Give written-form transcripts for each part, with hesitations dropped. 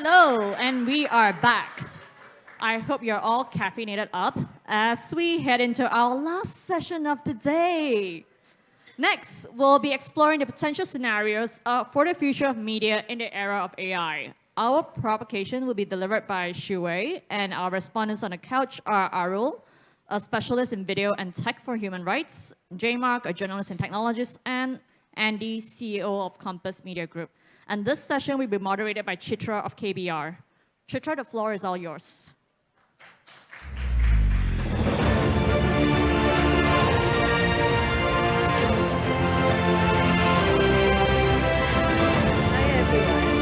Hello, and we are back. I hope you're all caffeinated up as we head into our last session of the day. Next, we'll be exploring the potential scenarios for the future of media in the era of AI. Our provocation will be delivered by Shuwei, and our respondents on the couch are Arul, a specialist in video and tech for human rights, Jaemark, a journalist and technologist, and Andy, CEO of Compass Media Group. And this session will be moderated by Citra of KBR. Citra, the floor is all yours. Hi everyone.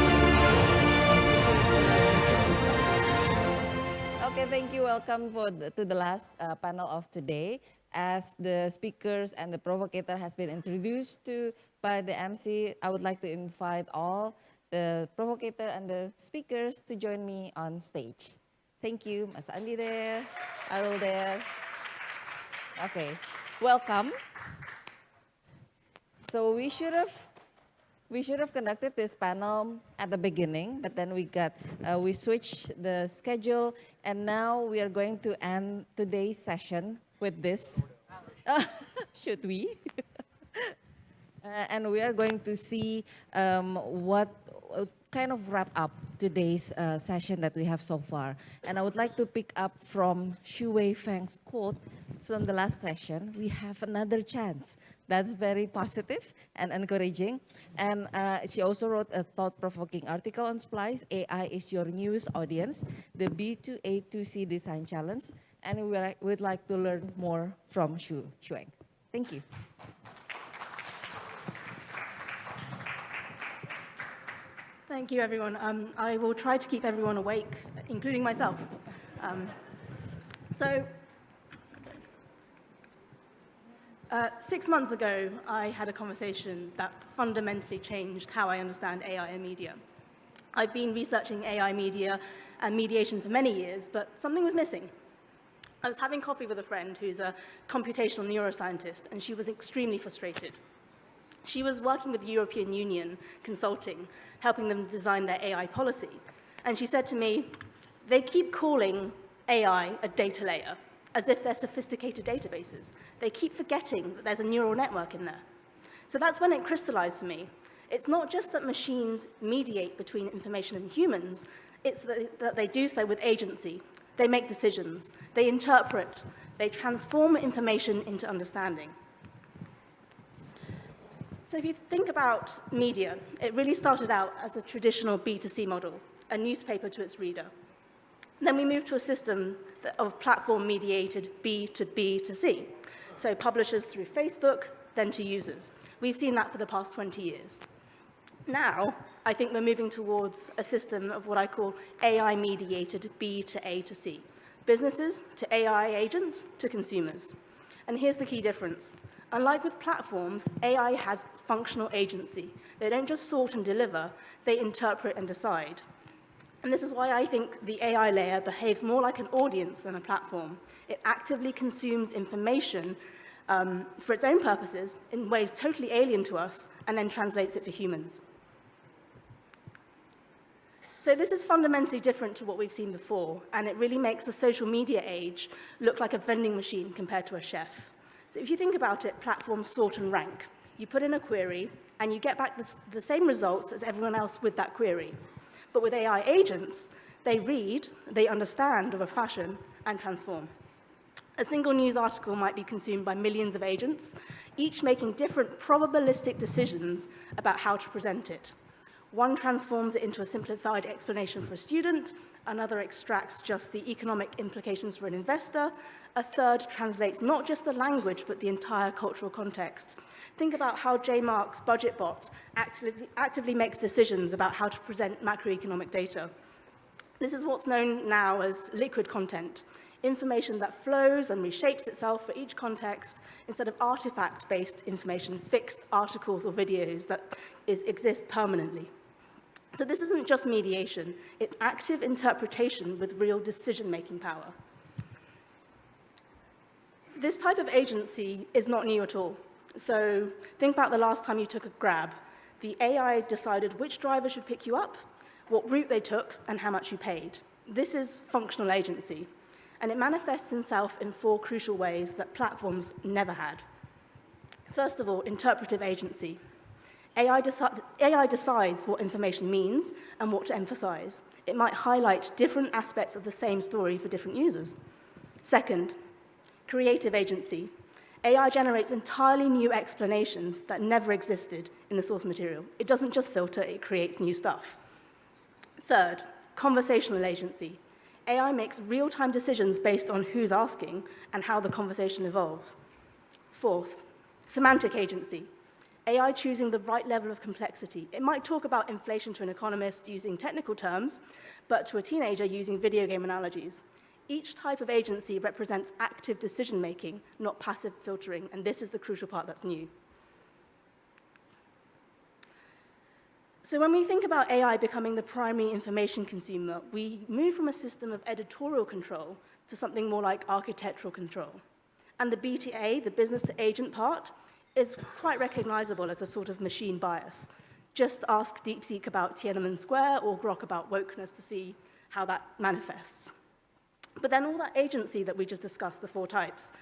Okay, thank you. Welcome to the last panel of today. As the speakers and the provocateur has been introduced to by the MC, I would like to invite all the provocateur and the speakers to join me on stage. Thank you. Mas Andi there, Arul there. Okay, welcome. So we should have conducted this panel at the beginning, but then we switched the schedule, and now we are going to end today's session with this. Should we? And we are going to see what kind of wrap up today's session that we have so far. And I would like to pick up from Shuwei Fang's quote from the last session. We have another chance. That's very positive and encouraging. And she also wrote a thought-provoking article on Splice, AI is your newest audience, the B2A2C Design Challenge. And we'd like to learn more from Shuwei. Thank you. Thank you, everyone. I will try to keep everyone awake, including myself. So, 6 months ago, I had a conversation that fundamentally changed how I understand AI and media. I've been researching AI media and mediation for many years, but something was missing. I was having coffee with a friend who's a computational neuroscientist, and she was extremely frustrated. She was working with the European Union consulting, helping them design their AI policy. And she said to me, they keep calling AI a data layer, as if they're sophisticated databases. They keep forgetting that there's a neural network in there. So that's when it crystallized for me. It's not just that machines mediate between information and humans, it's that they do so with agency. They make decisions, they interpret, they transform information into understanding. So if you think about media, it really started out as a traditional B2C model, a newspaper to its reader. Then we moved to a system of platform-mediated B2B2C, so publishers through Facebook, then to users. We've seen that for the past 20 years. Now, I think we're moving towards a system of what I call AI-mediated B to A to C, businesses to AI agents to consumers. And here's the key difference. Unlike with platforms, AI has functional agency. They don't just sort and deliver, they interpret and decide. And this is why I think the AI layer behaves more like an audience than a platform. It actively consumes information for its own purposes in ways totally alien to us, and then translates it for humans. So this is fundamentally different to what we've seen before, and it really makes the social media age look like a vending machine compared to a chef. So if you think about it, platforms sort and rank. You put in a query, and you get back the same results as everyone else with that query. But with AI agents, they read, they understand of a fashion, and transform. A single news article might be consumed by millions of agents, each making different probabilistic decisions about how to present it. One transforms it into a simplified explanation for a student, another extracts just the economic implications for an investor, a third translates not just the language, but the entire cultural context. Think about how Jaemark's budget bot actively makes decisions about how to present macroeconomic data. This is what's known now as liquid content, information that flows and reshapes itself for each context instead of artifact-based information, fixed articles or videos that exist permanently. So this isn't just mediation, it's active interpretation with real decision-making power. This type of agency is not new at all. So think about the last time you took a Grab. The AI decided which driver should pick you up, what route they took, and how much you paid. This is functional agency, and it manifests itself in 4 crucial ways that platforms never had. First of all, interpretive agency. AI decides what information means and what to emphasize. It might highlight different aspects of the same story for different users. Second, creative agency. AI generates entirely new explanations that never existed in the source material. It doesn't just filter, it creates new stuff. Third, conversational agency. AI makes real-time decisions based on who's asking and how the conversation evolves. Fourth, semantic agency. AI choosing the right level of complexity. It might talk about inflation to an economist using technical terms, but to a teenager using video game analogies. Each type of agency represents active decision-making, not passive filtering, and this is the crucial part that's new. So when we think about AI becoming the primary information consumer, we move from a system of editorial control to something more like architectural control. And the BTA, the business-to-agent part, is quite recognizable as a sort of machine bias. Just ask DeepSeek about Tiananmen Square or Grok about wokeness to see how that manifests. But then all that agency that we just discussed, the 4 types,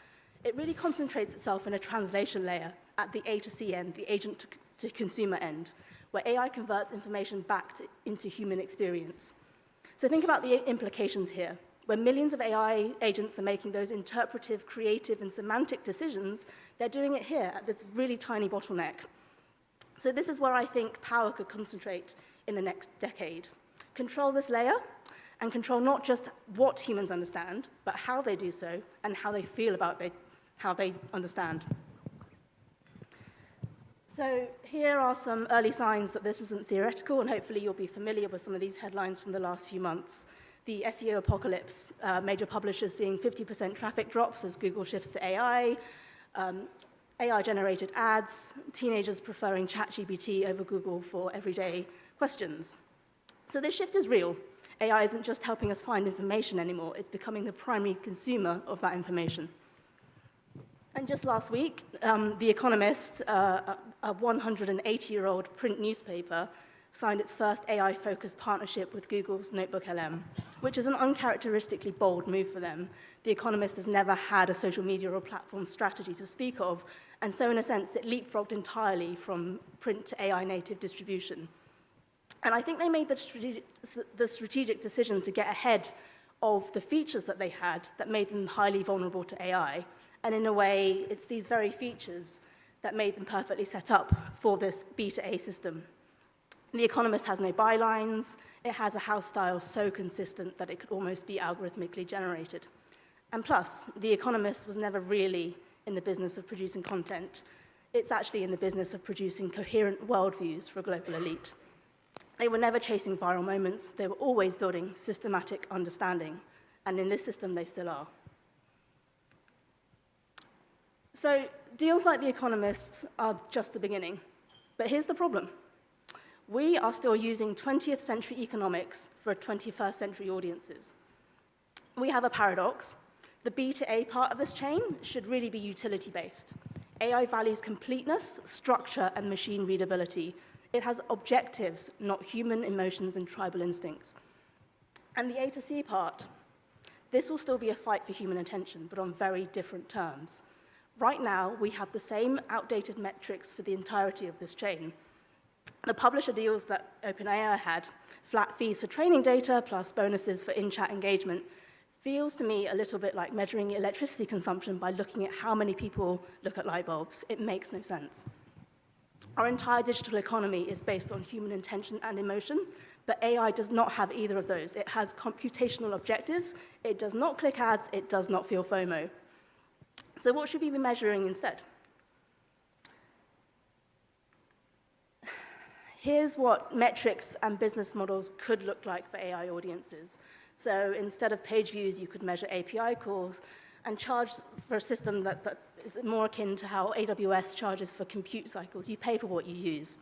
it really concentrates itself in a translation layer at the A to C end, the agent to consumer end, where AI converts information back into human experience. So think about the implications here. When millions of AI agents are making those interpretive, creative, and semantic decisions, they're doing it here at this really tiny bottleneck. So this is where I think power could concentrate in the next decade. Control this layer, and control not just what humans understand, but how they do so, and how they feel about how they understand. So here are some early signs that this isn't theoretical, and hopefully you'll be familiar with some of these headlines from the last few months. The SEO apocalypse, major publishers seeing 50% traffic drops as Google shifts to AI, AI-generated ads, teenagers preferring ChatGPT over Google for everyday questions. So this shift is real. AI isn't just helping us find information anymore, it's becoming the primary consumer of that information. And just last week, The Economist, a 180-year-old print newspaper, signed its first AI-focused partnership with Google's Notebook LM, which is an uncharacteristically bold move for them. The Economist has never had a social media or platform strategy to speak of, and so in a sense, it leapfrogged entirely from print to AI-native distribution. And I think they made the strategic decision to get ahead of the features that they had that made them highly vulnerable to AI. And in a way, it's these very features that made them perfectly set up for this B2A system. The Economist has no bylines. It has a house style so consistent that it could almost be algorithmically generated. And plus, The Economist was never really in the business of producing content. It's actually in the business of producing coherent worldviews for a global elite. They were never chasing viral moments. They were always building systematic understanding. And in this system, they still are. So deals like The Economist are just the beginning. But here's the problem. We are still using 20th century economics for 21st century audiences. We have a paradox. The B2A part of this chain should really be utility-based. AI values completeness, structure, and machine readability. It has objectives, not human emotions and tribal instincts. And the A to C part, this will still be a fight for human attention, but on very different terms. Right now, we have the same outdated metrics for the entirety of this chain. The publisher deals that OpenAI had, flat fees for training data plus bonuses for in-chat engagement, feels to me a little bit like measuring electricity consumption by looking at how many people look at light bulbs. It makes no sense. Our entire digital economy is based on human intention and emotion, but AI does not have either of those. It has computational objectives. It does not click ads. It does not feel FOMO. So what should we be measuring instead? Here's what metrics and business models could look like for AI audiences. So instead of page views, you could measure API calls and charge for a system that is more akin to how AWS charges for compute cycles. You pay for what you use.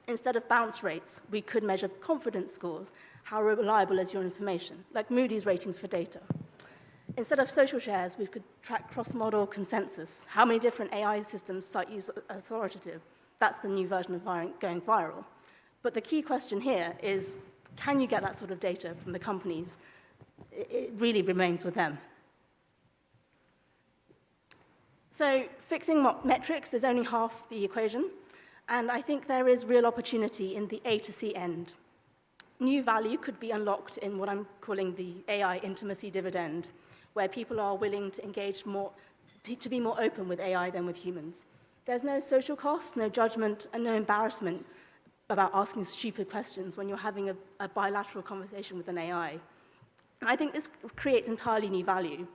Instead of bounce rates, we could measure confidence scores. How reliable is your information? Like Moody's ratings for data. Instead of social shares, we could track cross-model consensus. How many different AI systems cite you as authoritative? That's the new version of going viral. But the key question here is, can you get that sort of data from the companies? It really remains with them. So fixing metrics is only half the equation, and I think there is real opportunity in the A to C end. New value could be unlocked in what I'm calling the AI intimacy dividend, where people are willing to engage more, to be more open with AI than with humans. There's no social cost, no judgment, and no embarrassment about asking stupid questions when you're having a bilateral conversation with an AI. And I think this creates entirely new value.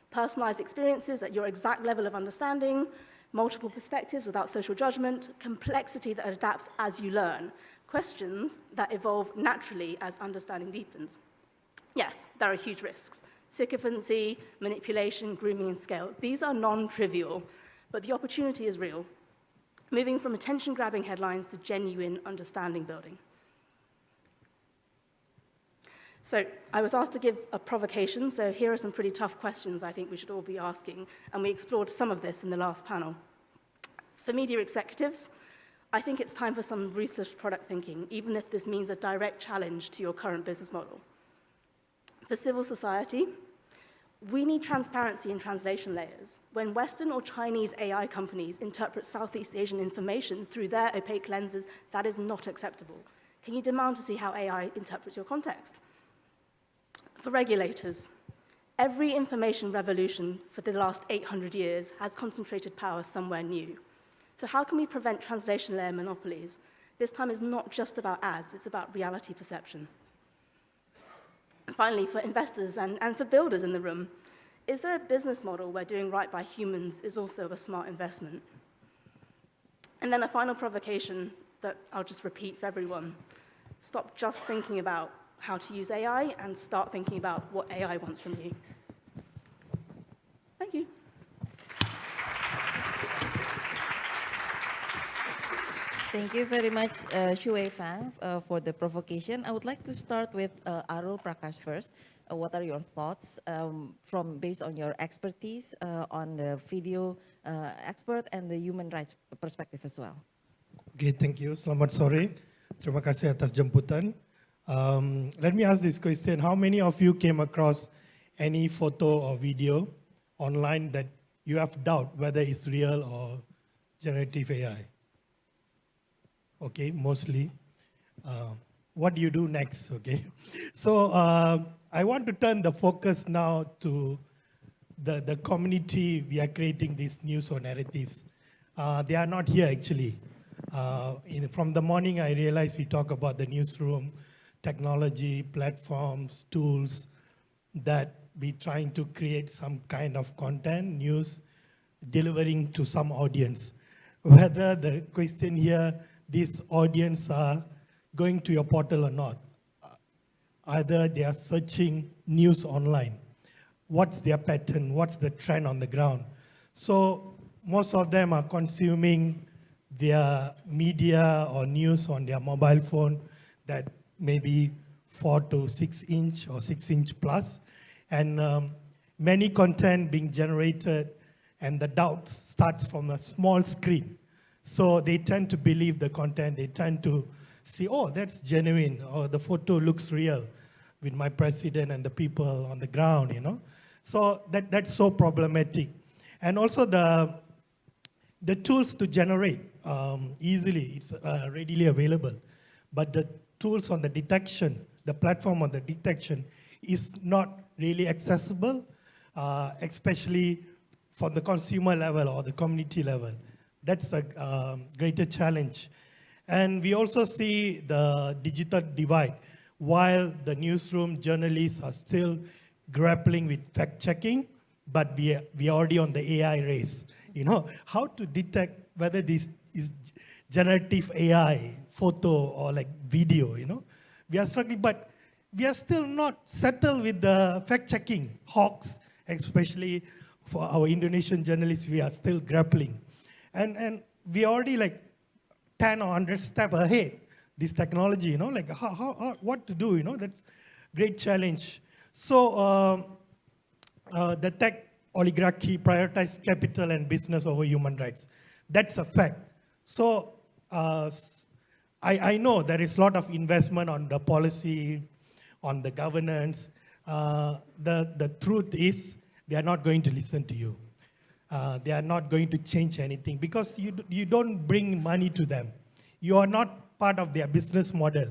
Personalized experiences at your exact level of understanding, multiple perspectives without social judgment, complexity that adapts as you learn, questions that evolve naturally as understanding deepens. Yes, there are huge risks. Sycophancy, manipulation, grooming, and scale. These are non-trivial, but the opportunity is real, moving from attention-grabbing headlines to genuine understanding building. So I was asked to give a provocation, so here are some pretty tough questions I think we should all be asking, and we explored some of this in the last panel. For media executives, I think it's time for some ruthless product thinking, even if this means a direct challenge to your current business model. For civil society, we need transparency in translation layers. When Western or Chinese AI companies interpret Southeast Asian information through their opaque lenses, that is not acceptable. Can you demand to see how AI interprets your context? For regulators, every information revolution for the last 800 years has concentrated power somewhere new. So how can we prevent translation layer monopolies? This time is not just about ads, it's about reality perception. And finally, for investors and for builders in the room, is there a business model where doing right by humans is also a smart investment? And then a final provocation that I'll just repeat for everyone. Stop just thinking about how to use AI and start thinking about what AI wants from you. Thank you. Thank you very much, Shuwei Fang, for the provocation. I would like to start with Arul Prakkash first. What are your thoughts based on your expertise on the video expert and the human rights perspective as well? Okay, thank you. Selamat sore. Terima kasih atas jemputan. Let me ask this question. How many of you came across any photo or video online that you have doubt whether it's real or generative AI? Okay, mostly. What do you do next, okay? So I want to turn the focus now to the community we are creating these news or narratives. They are not here actually. From the morning I realized we talk about the newsroom, technology, platforms, tools that we trying to create some kind of content, news, delivering to some audience. Whether the question here, this audience are going to your portal or not. Either they are searching news online. What's their pattern? What's the trend on the ground? So most of them are consuming their media or news on their mobile phone that maybe 4 to 6 inch or 6 inch plus. And many content being generated and the doubt starts from a small screen. So they tend to believe the content, they tend to see, oh, that's genuine, or the photo looks real with my president and the people on the ground, you know. So that's so problematic. And also the tools to generate easily, it's readily available. But the tools on the detection, the platform on the detection is not really accessible, especially for the consumer level or the community level. That's a greater challenge. And we also see the digital divide. While the newsroom journalists are still grappling with fact-checking, but we are already on the AI race. You know, how to detect whether this is generative AI, photo, or like video, you know. We are struggling, but we are still not settled with the fact-checking hawks, especially for our Indonesian journalists, we are still grappling. And we already like 10 or 100 steps ahead, this technology, you know, like what to do, you know, that's great challenge. So the tech oligarchy prioritizes capital and business over human rights. That's a fact. So I know there is a lot of investment on the policy, on the governance. The truth is they are not going to listen to you. They are not going to change anything because you don't bring money to them. You are not part of their business model.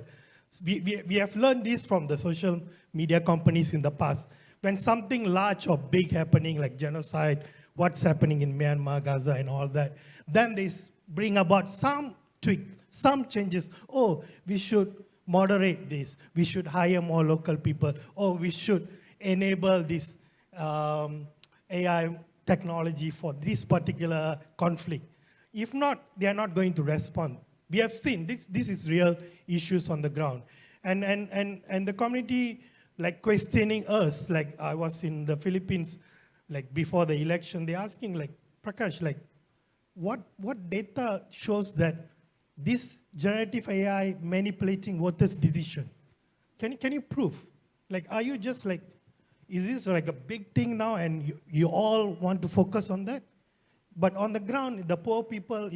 We have learned this from the social media companies in the past. When something large or big happening like genocide, what's happening in Myanmar, Gaza and all that, then they bring about some tweak, some changes. Oh, we should moderate this. We should hire more local people. Oh, we should enable this AI technology for this particular conflict. If not, they are not going to respond. We have seen this is real issues on the ground. And the community like questioning us, like I was in the Philippines, like before the election, they're asking like, Prakkash, like what data shows that this generative AI manipulating voters' decision? Can you prove? Like, are you just like, is this like a big thing now and you all want to focus on that? But on the ground, the poor people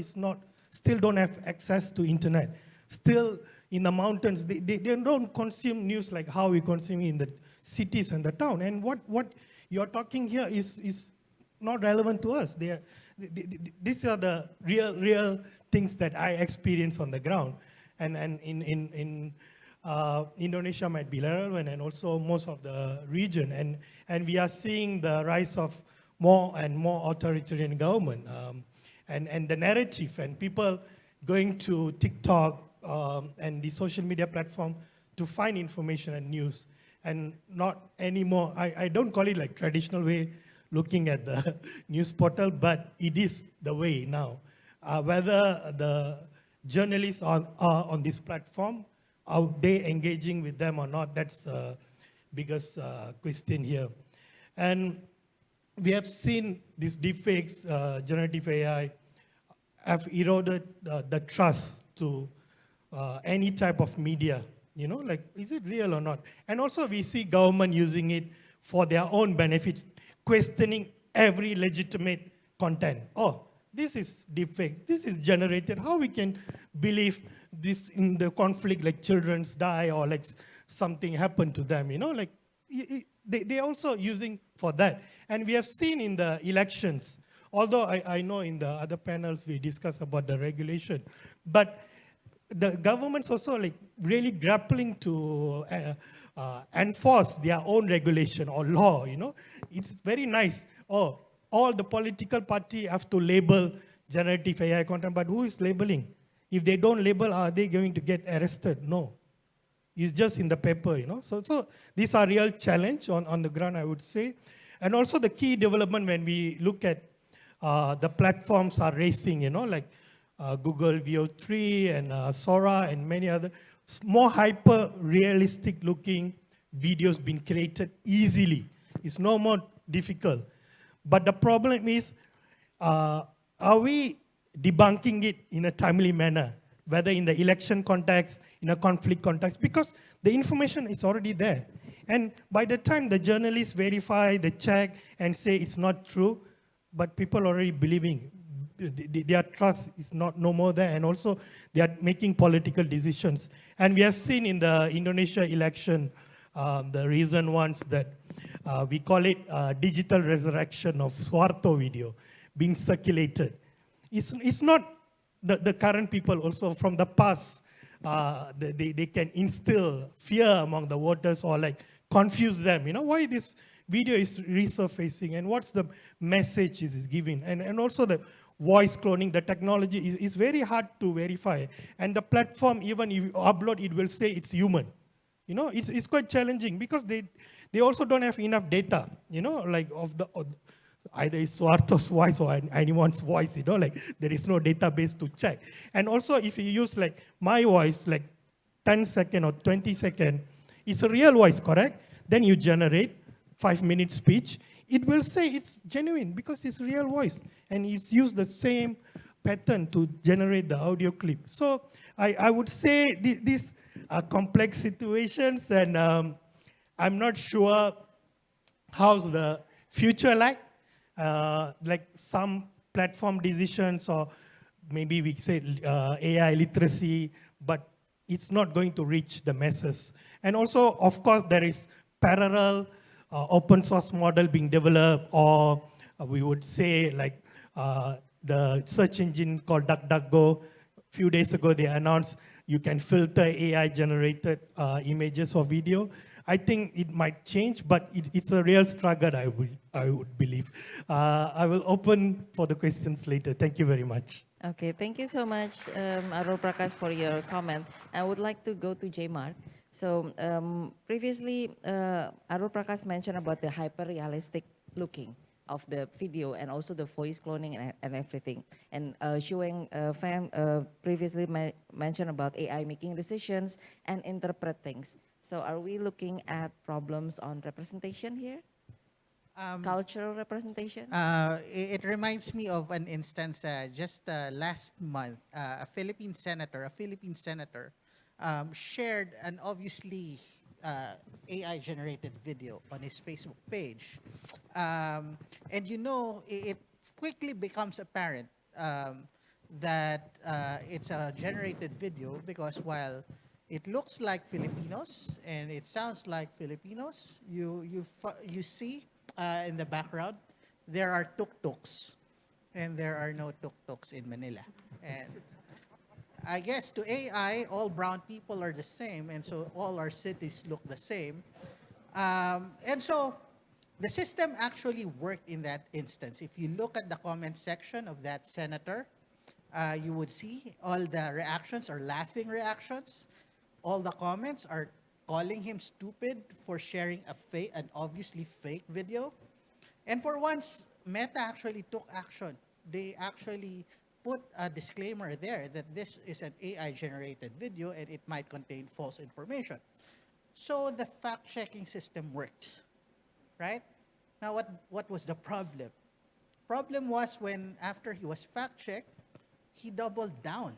still don't have access to internet. Still in the mountains, they don't consume news like how we consume in the cities and the town. And what you're talking here is not relevant to us. These are the real things that I experience on the ground. And in Indonesia might be relevant and also most of the region. And we are seeing the rise of more and more authoritarian government. And the narrative and people going to TikTok and the social media platform to find information and news. And not anymore, I don't call it like traditional way looking at the news portal, but it is the way now. Whether the journalists are on this platform, are they engaging with them or not, that's the biggest question here. And we have seen these deepfakes, generative AI, have eroded the trust to any type of media. You know, like, is it real or not? And also we see government using it for their own benefits, questioning every legitimate content. Oh, this is deepfake, this is generated. How we can believe this in the conflict, like children die or like something happened to them, you know, like they also using for that. And we have seen in the elections, although I know in the other panels we discuss about the regulation, but the government's also like really grappling to enforce their own regulation or law, you know. It's very nice. Oh, all the political party have to label generative AI content, but who is labeling? If they don't label, are they going to get arrested? No. It's just in the paper, you know. So these are real challenge on the ground, I would say. And also the key development when we look at the platforms are racing, you know, like Google VO3 and Sora and many other more hyper-realistic looking videos being created easily. It's no more difficult. But the problem is, are we debunking it in a timely manner, whether in the election context, in a conflict context, because the information is already there. And by the time the journalists verify, they check and say it's not true, but people are already believing. Their trust is no more there, and also they are making political decisions. And we have seen in the Indonesia election, the recent ones that we call it digital resurrection of Suharto video being circulated. It's not the current people also from the past, they can instill fear among the voters or like confuse them, you know, why this video is resurfacing and what's the message is giving. And also the voice cloning, the technology is very hard to verify. And the platform, even if you upload, it will say it's human. You know, it's quite challenging because they also don't have enough data, you know, like of either it's Suharto's voice or anyone's voice, you know, like there is no database to check. And also if you use like my voice, like 10-second or 20-second, it's a real voice, correct? Then you generate 5-minute speech, it will say it's genuine because it's real voice. And it's used the same pattern to generate the audio clip. So I would say these are complex situations, and I'm not sure how's the future like some platform decisions or maybe we say AI literacy, but it's not going to reach the masses. And also, of course, there is parallel open source model being developed, or we would say like the search engine called DuckDuckGo. A few days ago, they announced you can filter AI-generated images or video. I think it might change, but it's a real struggle, I would believe. I will open for the questions later. Thank you very much. Okay, thank you so much, Arul Prakkash, for your comment. I would like to go to Jaemark. So previously, Arul Prakkash mentioned about the hyper-realistic looking of the video and also the voice cloning and everything. And Shuwei Fang previously mentioned about AI making decisions and interpret things. So are we looking at problems on representation here? Cultural representation? It reminds me of an instance just last month. A Philippine senator shared an obviously AI-generated video on his Facebook page. And you know, it quickly becomes apparent that it's a generated video, because while it looks like Filipinos and it sounds like Filipinos, you see in the background there are tuk-tuks, and there are no tuk-tuks in Manila. And I guess to AI, all brown people are the same, and so all our cities look the same. And so the system actually worked in that instance. If you look at the comment section of that senator, you would see all the reactions are laughing reactions. All the comments are calling him stupid for sharing an obviously fake video. And for once, Meta actually took action. They actually put a disclaimer there that this is an AI-generated video and it might contain false information. So the fact-checking system works, right? Now, what was the problem? Problem was when, after he was fact-checked, he doubled down.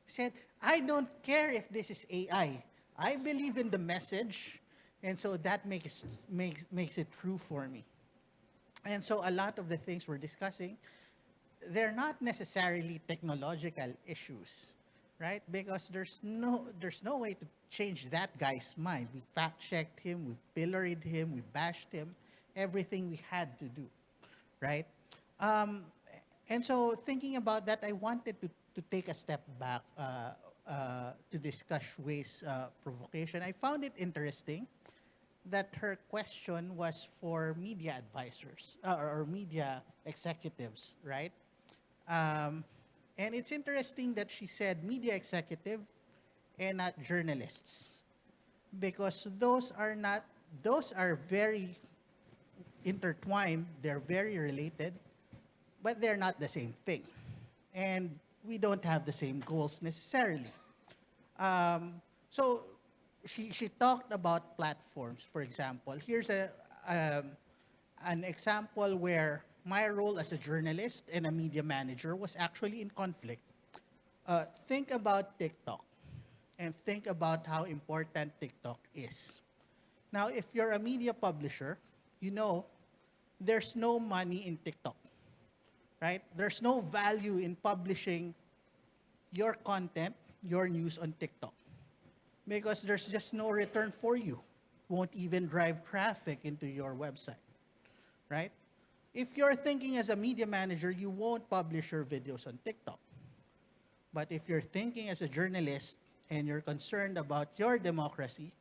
He said, I don't care if this is AI. I believe in the message, and so that makes it true for me. And so a lot of the things we're discussing, they're not necessarily technological issues, right? Because there's no way to change that guy's mind. We fact-checked him, we pilloried him, we bashed him, everything we had to do, right? And so thinking about that, I wanted to take a step back to discuss Shuwei's provocation. I found it interesting that her question was for media advisors or media executives, right? And it's interesting that she said media executive and not journalists, because those are very intertwined, they're very related, but they're not the same thing. And we don't have the same goals necessarily. So she talked about platforms, for example. Here's an example where my role as a journalist and a media manager was actually in conflict. Think about TikTok and think about how important TikTok is. Now, if you're a media publisher, you know there's no money in TikTok, right? There's no value in publishing your content, your news on TikTok, because there's just no return for you. Won't even drive traffic into your website, right? If you're thinking as a media manager, you won't publish your videos on TikTok. But if you're thinking as a journalist and you're concerned about your democracy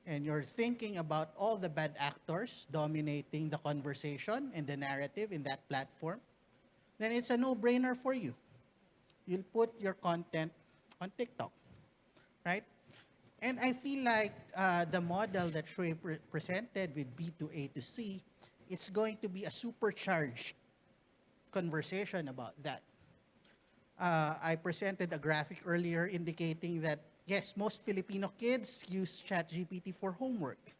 and you're thinking about all the bad actors dominating the conversation and the narrative in that platform, then it's a no-brainer for you. You'll put your content on TikTok, right? And I feel like the model that Shuwei presented with B2A to C, it's going to be a supercharged conversation about that. I presented a graphic earlier indicating that, yes, most Filipino kids use ChatGPT for homework,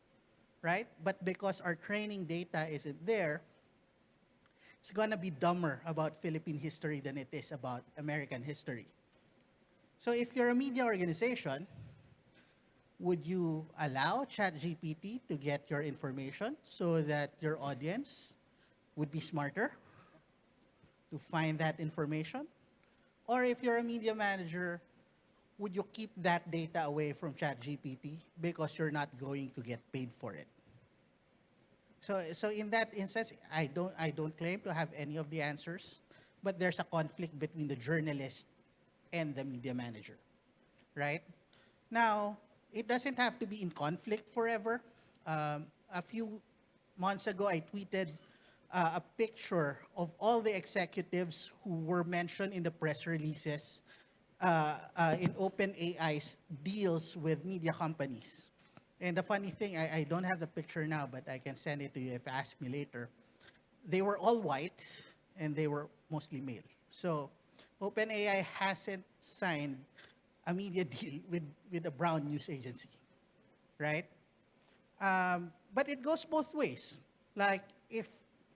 right? But because our training data isn't there, it's gonna be dumber about Philippine history than it is about American history. So if you're a media organization, would you allow ChatGPT to get your information so that your audience would be smarter to find that information? Or if you're a media manager, would you keep that data away from ChatGPT because you're not going to get paid for it? So in that instance, I don't claim to have any of the answers, but there's a conflict between the journalist and the media manager, right? Now, it doesn't have to be in conflict forever. A few months ago, I tweeted a picture of all the executives who were mentioned in the press releases in OpenAI's deals with media companies. And the funny thing, I don't have the picture now, but I can send it to you if you ask me later. They were all white, and they were mostly male. So OpenAI hasn't signed a media deal with a brown news agency, right? But it goes both ways. Like if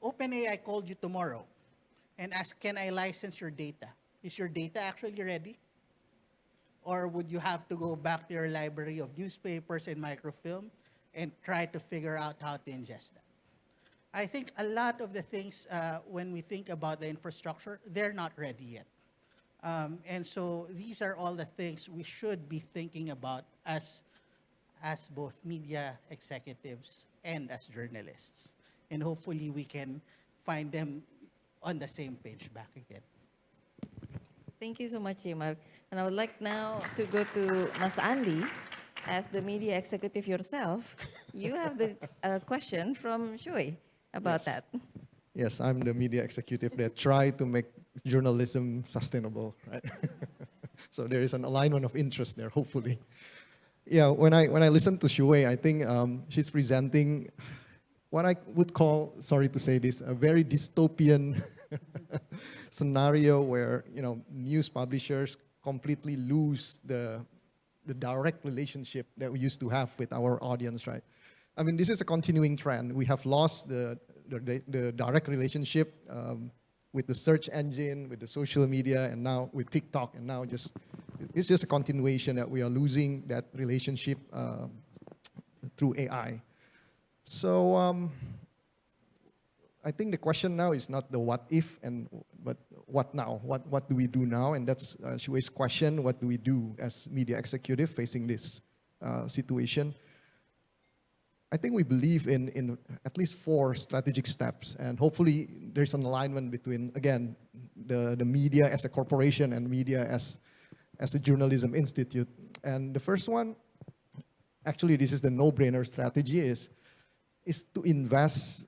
OpenAI called you tomorrow and asked, can I license your data? Is your data actually ready? Or would you have to go back to your library of newspapers and microfilm and try to figure out how to ingest that? I think a lot of the things, when we think about the infrastructure, they're not ready yet. And so these are all the things we should be thinking about as both media executives and as journalists. And hopefully we can find them on the same page back again. Thank you so much, Jaemark. And I would like now to go to Mas Andy. As the media executive yourself, you have the question from Shuwei about that. Yes, I'm the media executive that try to make journalism sustainable, right? So there is an alignment of interest there, hopefully. Yeah, when I listen to Shuwei, I think she's presenting what I would call, sorry to say this, a very dystopian scenario where news publishers completely lose the direct relationship that we used to have with our audience, right? I mean, this is a continuing trend. We have lost the direct relationship with the search engine, with the social media, and now with TikTok, and now it's just a continuation that we are losing that relationship through AI. So I think the question now is not the what if, but what now? What do we do now? And that's Shuwei's question. What do we do as media executive facing this situation? I think we believe in at least 4 strategic steps, and hopefully there's an alignment between, again, the media as a corporation and media as a journalism institute. And the first one, actually this is the no-brainer strategy, is to invest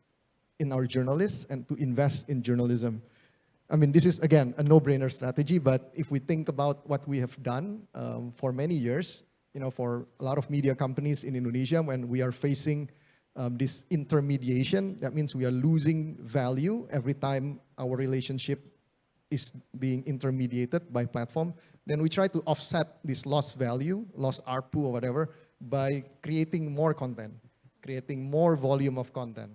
in our journalists and to invest in journalism. I mean, this is, again, a no-brainer strategy, but if we think about what we have done for many years, for a lot of media companies in Indonesia, when we are facing this intermediation, that means we are losing value every time our relationship is being intermediated by platform, then we try to offset this lost value, lost ARPU or whatever, by creating more content, creating more volume of content.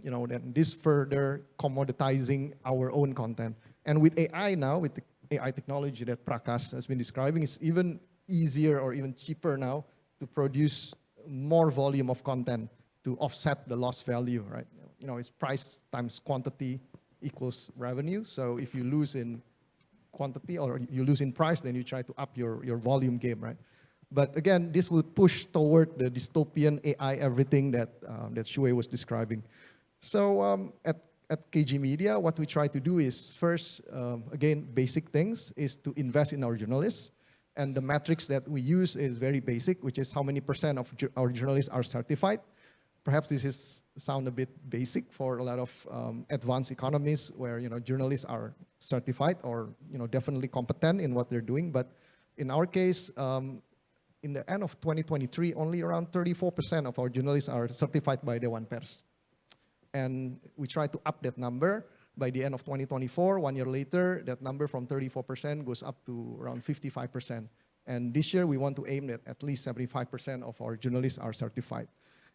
Then this further commoditizing our own content. And with AI now, with the AI technology that Prakkash has been describing, it's even easier or even cheaper now to produce more volume of content to offset the lost value, right? It's price times quantity equals revenue. So if you lose in quantity or you lose in price, then you try to up your volume game, right? But again, this will push toward the dystopian AI everything that Shuwei was describing. So at KG Media, what we try to do is first, again, basic things, is to invest in our journalists. And the metrics that we use is very basic, which is how many % of our journalists are certified. Perhaps this sound a bit basic for a lot of advanced economies where journalists are certified or definitely competent in what they're doing. But in our case, in the end of 2023, only around 34% of our journalists are certified by Dewan Pers. And we try to up that number. By the end of 2024, 1 year later, that number from 34% goes up to around 55%. And this year, we want to aim at least 75% of our journalists are certified.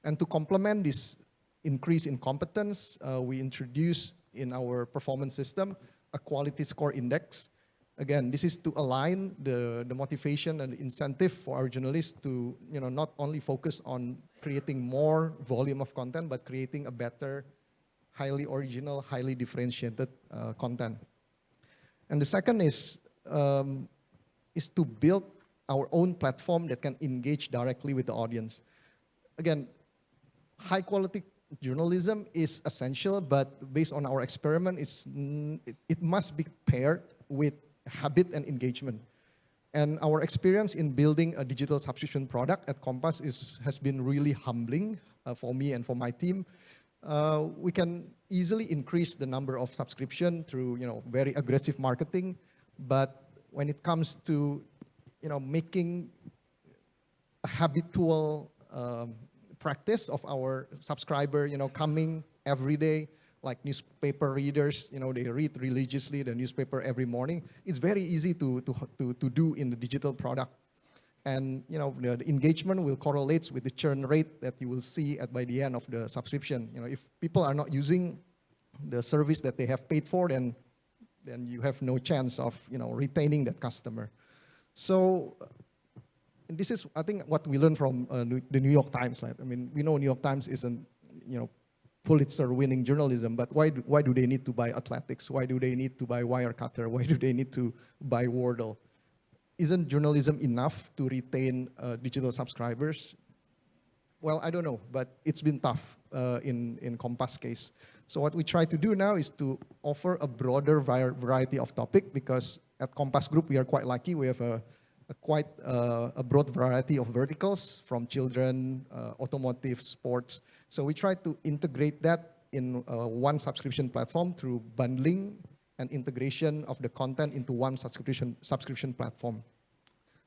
And to complement this increase in competence, we introduce in our performance system a quality score index. Again, this is to align the motivation and the incentive for our journalists to not only focus on creating more volume of content, but creating a better, highly original, highly differentiated content. And the second is is to build our own platform that can engage directly with the audience. Again, high quality journalism is essential, but based on our experiment, it must be paired with habit and engagement. And our experience in building a digital subscription product at Kompas has been really humbling for me and for my team. We can easily increase the number of subscription through very aggressive marketing, but when it comes to making a habitual practice of our subscriber, coming every day, like newspaper readers, they read religiously the newspaper every morning. It's very easy to do in the digital product. And the engagement will correlate with the churn rate that you will see by the end of the subscription. If people are not using the service that they have paid for, then you have no chance of retaining that customer. So this is, I think, what we learned from the New York Times. Right? I mean, we know New York Times isn't Pulitzer-winning journalism, but why do they need to buy Athletics? Why do they need to buy Wirecutter? Why do they need to buy Wordle? Isn't journalism enough to retain digital subscribers? Well, I don't know, but it's been tough in Kompas case. So what we try to do now is to offer a broader variety of topic, because at Kompas Group we are quite lucky. We have a quite broad variety of verticals, from children, automotive, sports. So we try to integrate that in one subscription platform through bundling and integration of the content into one subscription platform.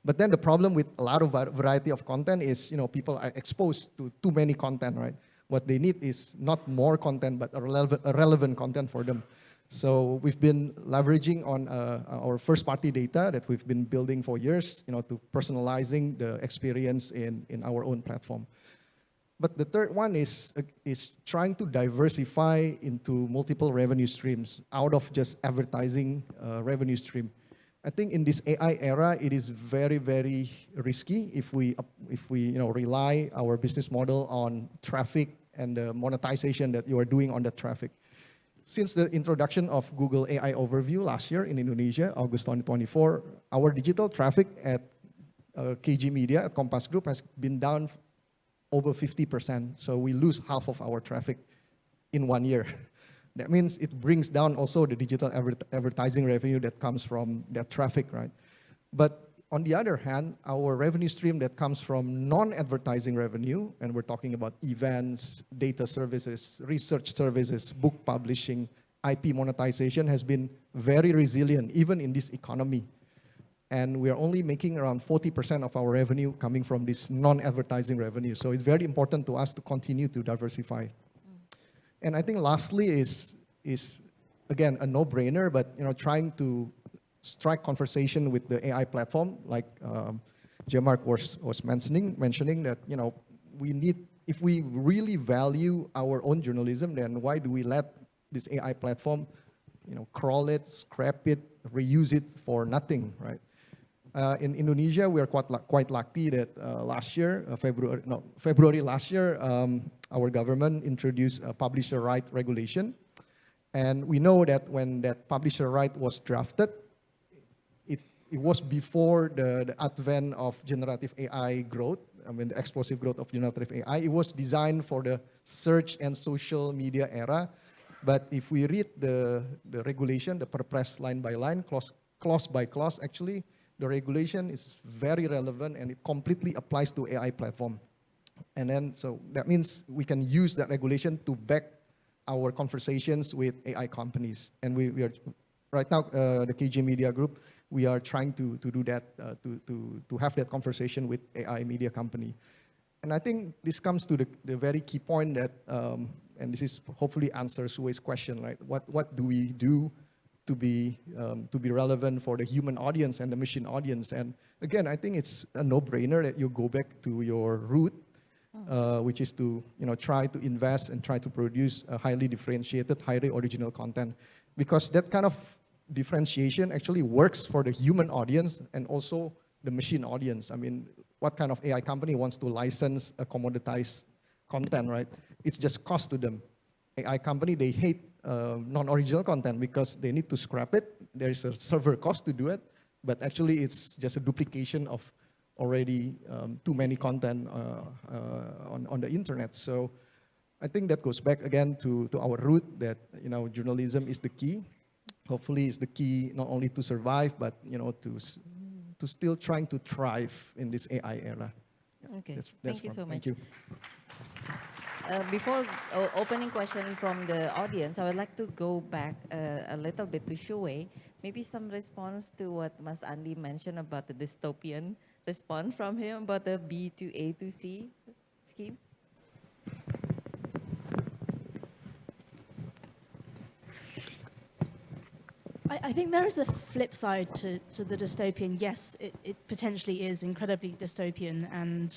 But then the problem with a lot of variety of content is, people are exposed to too many content, right? What they need is not more content, but a relevant content for them. So we've been leveraging on our first-party data that we've been building for years, to personalizing the experience in our own platform. But the third one is trying to diversify into multiple revenue streams out of just advertising revenue stream. I think in this AI era, it is very, very risky if we rely our business model on traffic and the monetization that you are doing on that traffic. Since the introduction of Google AI Overview last year in Indonesia, August 2024, our digital traffic at KG Media, at Kompas Group, has been down over 50%. So we lose half of our traffic in 1 year. That means it brings down also the digital advertising revenue that comes from that traffic, right? But on the other hand, our revenue stream that comes from non-advertising revenue, and we're talking about events, data services, research services, book publishing, IP monetization, has been very resilient, even in this economy. And we are only making around 40% of our revenue coming from this non-advertising revenue. So it's very important to us to continue to diversify. And I think lastly is again, a no-brainer, but trying to strike conversation with the AI platform, like Jaemark was mentioning that we need, if we really value our own journalism, then why do we let this AI platform crawl it, scrap it, reuse it for nothing, right? In Indonesia, we are quite lucky that last year, February last year, our government introduced a publisher right regulation. And we know that when that publisher right was drafted, it was before the advent of generative AI growth, the explosive growth of generative AI. It was designed for the search and social media era. But if we read the regulation, the Perpres line by line, clause by clause, actually, the regulation is very relevant and it completely applies to AI platform. And then, so that means we can use that regulation to back our conversations with AI companies. And we are, right now, the KG Media Group, we are trying to do that, to have that conversation with AI media company. And I think this comes to the very key point that, and this is hopefully answers Shuwei's question, right? What do we do to be relevant for the human audience and the machine audience? And again, I think it's a no-brainer that you go back to your root, which is to try to invest and try to produce a highly differentiated, highly original content, because that kind of differentiation actually works for the human audience and also the machine audience. I mean, what kind of AI company wants to license a commoditized content, right? It's just cost to them. AI company, they hate non-original content because they need to scrap it. There is a server cost to do it. but actually it's just a duplication of already too many content on the internet. So I think that goes back again to our root that, journalism is the key. Hopefully it's the key not only to survive, but, to still trying to thrive in this AI era. Yeah, Okay, that's thank you fun. so much. Thank you. Before opening question from the audience, I would like to go back a little bit to Shuwei. Maybe some response to what Mas Andi mentioned about the dystopian response from him about the B to A to C scheme. I think there is a flip side to the dystopian. Yes, it potentially is incredibly dystopian, and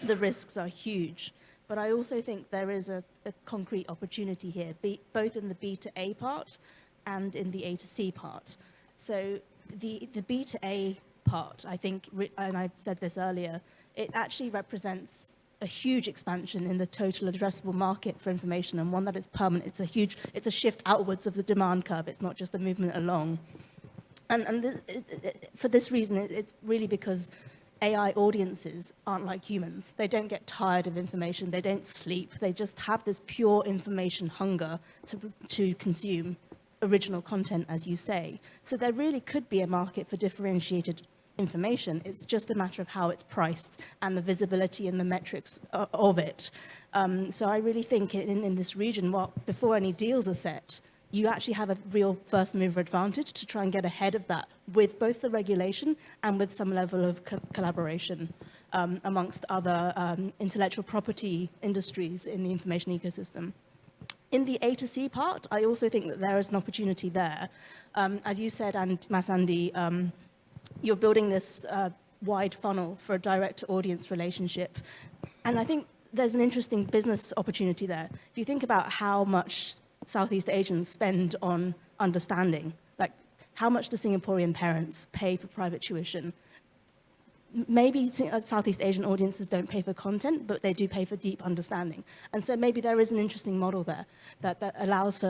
the risks are huge. But I also think there is a concrete opportunity here, both in the B to A part and in the A to C part. So the B to A part, I think, and I said this earlier, it actually represents a huge expansion in the total addressable market for information, and one that is permanent. It's a shift outwards of the demand curve. It's not just a movement along. And for this reason, it's really because AI audiences aren't like humans. They don't get tired of information. They don't sleep. They just have this pure information hunger to consume original content, as you say. So there really could be a market for differentiated information. It's just a matter of how it's priced and the visibility and the metrics of it. So I really think in this region, before any deals are set, you actually have a real first mover advantage to try and get ahead of that with both the regulation and with some level of collaboration amongst other intellectual property industries in the information ecosystem. In the A to C part, I also think that there is an opportunity there. As you said, and Mas Andi, you're building this wide funnel for a direct audience relationship. And I think there's an interesting business opportunity there. If you think about how much Southeast Asians spend on understanding, like how much do Singaporean parents pay for private tuition? Maybe Southeast Asian audiences don't pay for content, but they do pay for deep understanding. And so maybe there is an interesting model there that allows for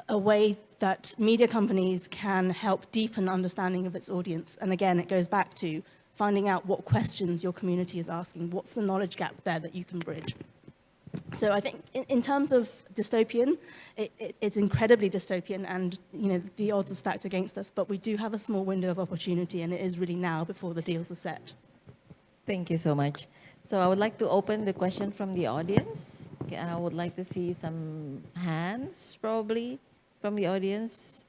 a way that media companies can help deepen understanding of its audience. And again, it goes back to finding out what questions your community is asking. What's the knowledge gap there that you can bridge? So I think in terms of dystopian, it's incredibly dystopian, and the odds are stacked against us, but we do have a small window of opportunity, and it is really now before the deals are set. Thank you so much. So I would like to open the question from the audience. I would like to see some hands probably from the audience.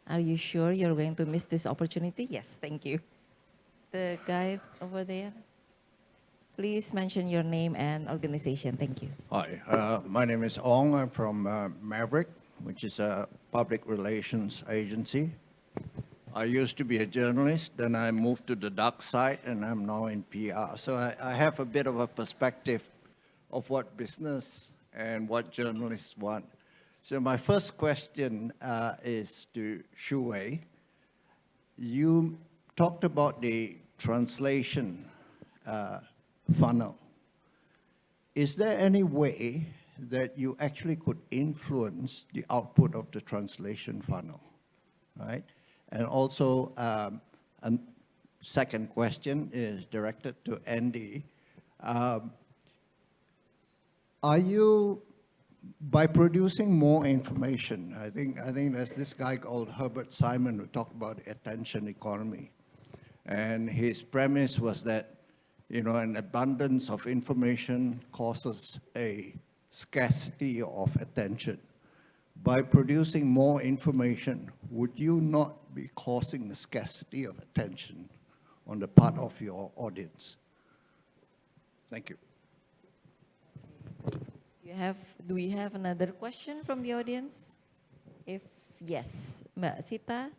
Are you sure you're going to miss this opportunity? Yes, thank you. The guy over there. Please mention your name and organization. Thank you. Hi, my name is Ong. I'm from Maverick, which is a public relations agency. I used to be a journalist, then I moved to the dark side, and I'm now in PR. So I have a bit of a perspective of what business and what journalists want. So my first question is to Shuwei. You talked about the translation funnel. Is there any way that you actually could influence the output of the translation funnel, right? And also, a second question is directed to Andy. Are you, by producing more information, I think there's this guy called Herbert Simon who talked about attention economy. And his premise was that, an abundance of information causes a scarcity of attention. By producing more information, would you not be causing the scarcity of attention on the part of your audience? Thank you. Do we have another question from the audience? If yes, Mbak Sita.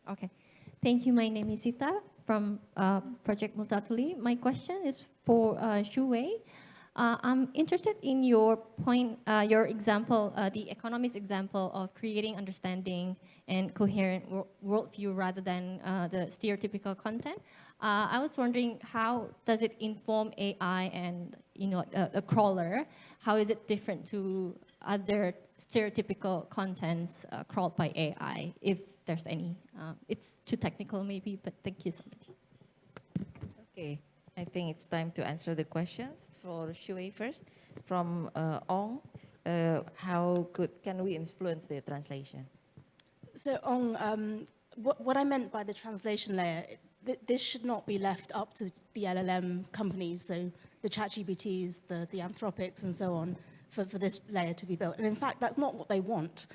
Okay. Thank you. My name is Sita from Project Multatuli. My question is for Shuwei. I'm interested in your point, your example, the economist example of creating understanding and coherent worldview rather than the stereotypical content. I was wondering, how does it inform AI and a crawler? How is it different to other stereotypical contents crawled by AI, if there's any? It's too technical maybe, but thank you so much. Okay, I think it's time to answer the questions. For Shuwei first, from Ong, how can we influence the translation? So Ong, what I meant by the translation layer, this should not be left up to the LLM companies, so the ChatGPTs, the Anthropics, and so on, for this layer to be built. And in fact, that's not what they want.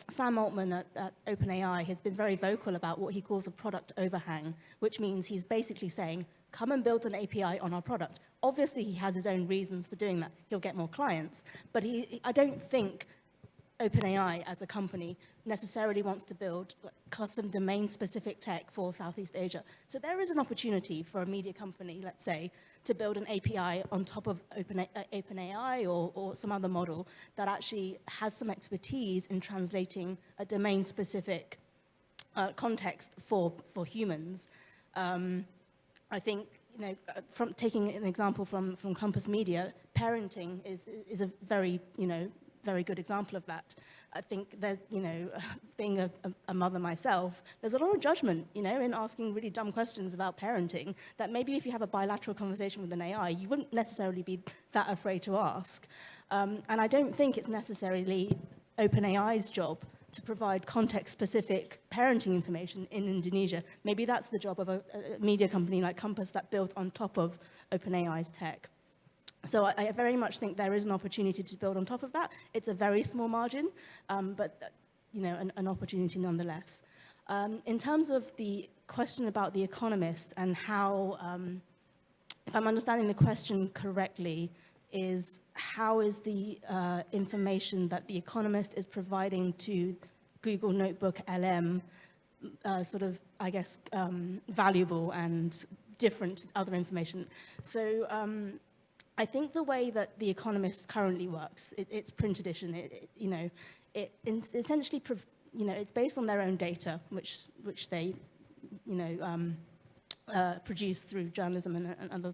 Sam Altman at OpenAI has been very vocal about what he calls a product overhang, which means he's basically saying, come and build an API on our product. Obviously, he has his own reasons for doing that. He'll get more clients. But I don't think OpenAI as a company necessarily wants to build custom domain-specific tech for Southeast Asia. So there is an opportunity for a media company, let's say, to build an API on top of OpenAI or some other model that actually has some expertise in translating a domain-specific context for humans. I think, from taking an example from Compass Media, parenting is a very, very good example of that. I think that, being a mother myself, there's a lot of judgment, in asking really dumb questions about parenting that maybe if you have a bilateral conversation with an AI, you wouldn't necessarily be that afraid to ask. And I don't think it's necessarily OpenAI's job to provide context-specific parenting information in Indonesia. Maybe that's the job of a media company like Compass that built on top of OpenAI's tech. So I very much think there is an opportunity to build on top of that. It's a very small margin, but an opportunity nonetheless. In terms of the question about The Economist and how, if I'm understanding the question correctly, is how is the information that The Economist is providing to Google Notebook LM sort of, I guess, valuable and different to other information. So I think the way that The Economist currently works, its print edition, it essentially, it's based on their own data, which they, produce through journalism and other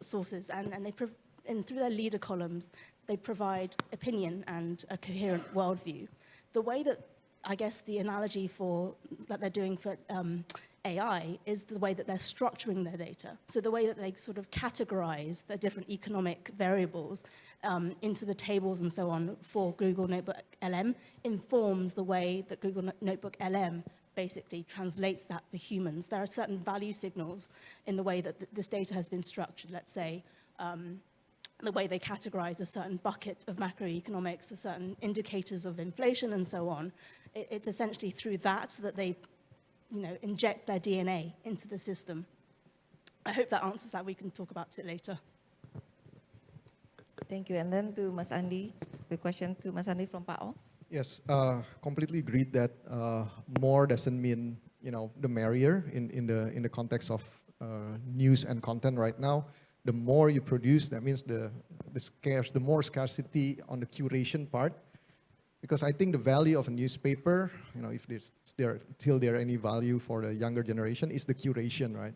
sources, and through their leader columns, they provide opinion and a coherent worldview. The way that, I guess, the analogy that they're doing for AI is the way that they're structuring their data. So the way that they sort of categorize the different economic variables into the tables and so on for Google Notebook LM informs the way that Google Notebook LM basically translates that for humans. There are certain value signals in the way that this data has been structured. Let's say, the way they categorize a certain bucket of macroeconomics, the certain indicators of inflation and so on. It's essentially through that they, inject their DNA into the system. I hope that answers that. We can talk about it later. Thank you. And then to Mas Andi, the question to Mas Andi from Pak Ong. Yes, completely agreed that more doesn't mean, the merrier in the context of news and content right now. The more you produce, that means the more scarcity on the curation part. Because I think the value of a newspaper, if there any value for the younger generation, is the curation, right?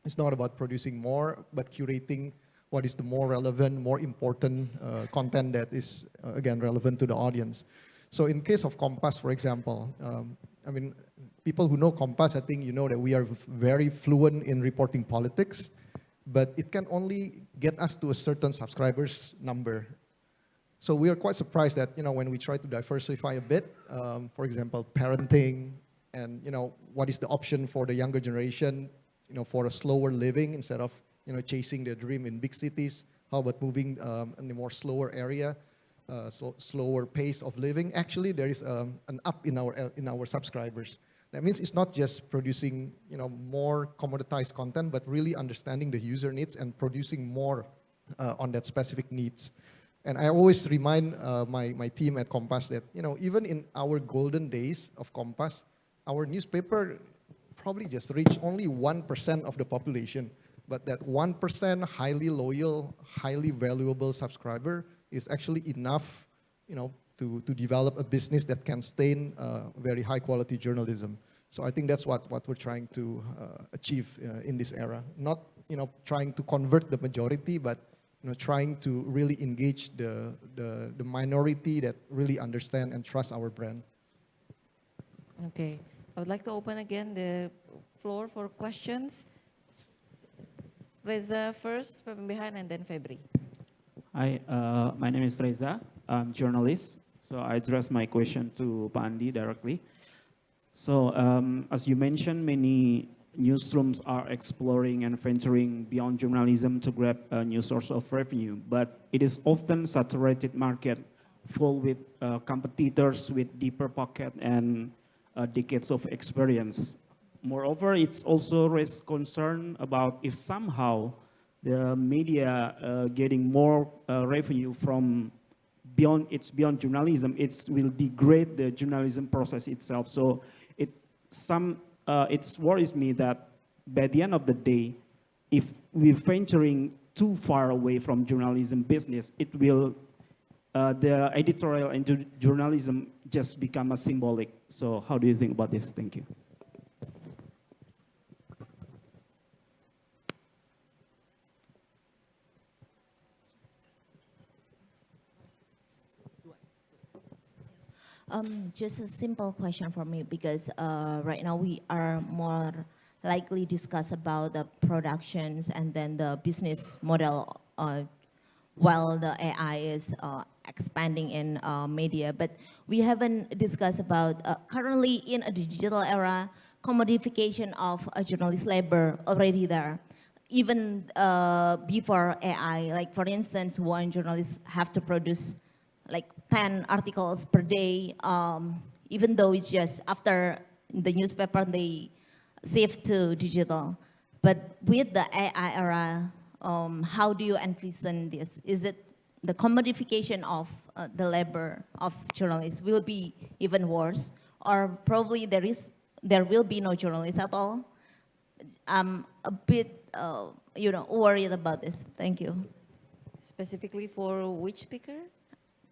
It's not about producing more, but curating what is the more relevant, more important content that is, again, relevant to the audience. So in case of Kompas, for example, people who know Kompas, I think you know that we are very fluent in reporting politics, but it can only get us to a certain subscribers number. So we are quite surprised that, when we try to diversify a bit, for example, parenting and, what is the option for the younger generation, for a slower living instead of, chasing their dream in big cities. How about moving in a more slower area, slower pace of living? Actually, there is an up in our subscribers. That means it's not just producing, more commoditized content, but really understanding the user needs and producing more on that specific needs. And I always remind my team at Kompas that, even in our golden days of Kompas, our newspaper probably just reached only 1% of the population. but that 1% highly loyal, highly valuable subscriber is actually enough, to develop a business that can sustain very high quality journalism. So I think that's what we're trying to achieve in this era. Not trying to convert the majority, but trying to really engage the minority that really understand and trust our brand. Okay, I would like to open again the floor for questions. Reza first from behind, and then Febri. Hi, my name is Reza. I'm journalist. So I address my question to Pak Andi directly. So as you mentioned, many newsrooms are exploring and venturing beyond journalism to grab a new source of revenue, but it is often saturated market full with competitors with deeper pocket and decades of experience. Moreover, it's also raised concern about if somehow the media getting more revenue from beyond journalism, it will degrade the journalism process itself. So it worries me that by the end of the day, if we're venturing too far away from journalism business, it will the editorial and journalism just become a symbolic. So how do you think about this? Thank you. Just a simple question for me, because right now we are more likely discuss about the productions and then the business model while the AI is expanding in media. But we haven't discussed about currently in a digital era, commodification of a journalist labor already there. Even before AI, like for instance, one journalist have to produce like 10 articles per day, even though it's just after the newspaper, they shift to digital. But with the AI era, how do you envision this? Is it the commodification of the labor of journalists will be even worse? Or probably there will be no journalists at all? I'm a bit worried about this. Thank you. Specifically for which speaker?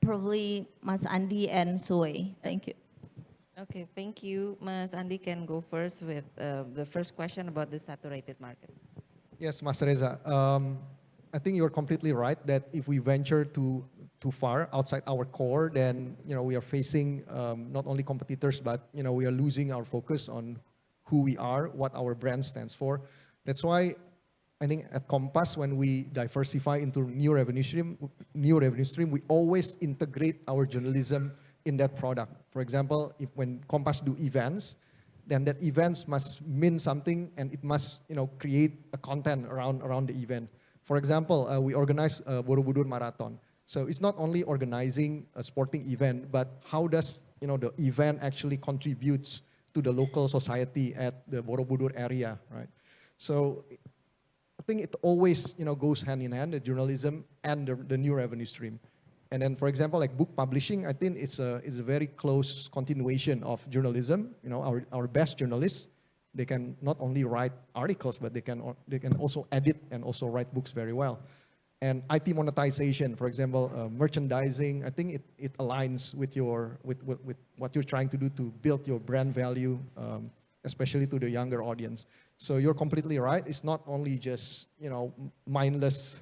Probably Mas Andi and Shuwei. Thank you. Okay, thank you. Mas Andi can go first with the first question about the saturated market. Yes, Mas Reza. I think you're completely right that if we venture too far outside our core, then we are facing not only competitors, but we are losing our focus on who we are, what our brand stands for. That's why I think at Kompas, when we diversify into new revenue stream, we always integrate our journalism in that product. For example, when Kompas do events, then that events must mean something, and it must create a content around the event. For example, we organize a Borobudur Marathon. So it's not only organizing a sporting event, but how does the event actually contributes to the local society at the Borobudur area, right? So I think it always goes hand in hand, the journalism and the new revenue stream. And then, for example, like book publishing, I think it's a very close continuation of journalism. Our best journalists, they can not only write articles, but they can also edit and also write books very well. And IP monetization, for example, merchandising, I think it aligns with what you're trying to do to build your brand value, especially to the younger audience. So you're completely right. It's not only just mindless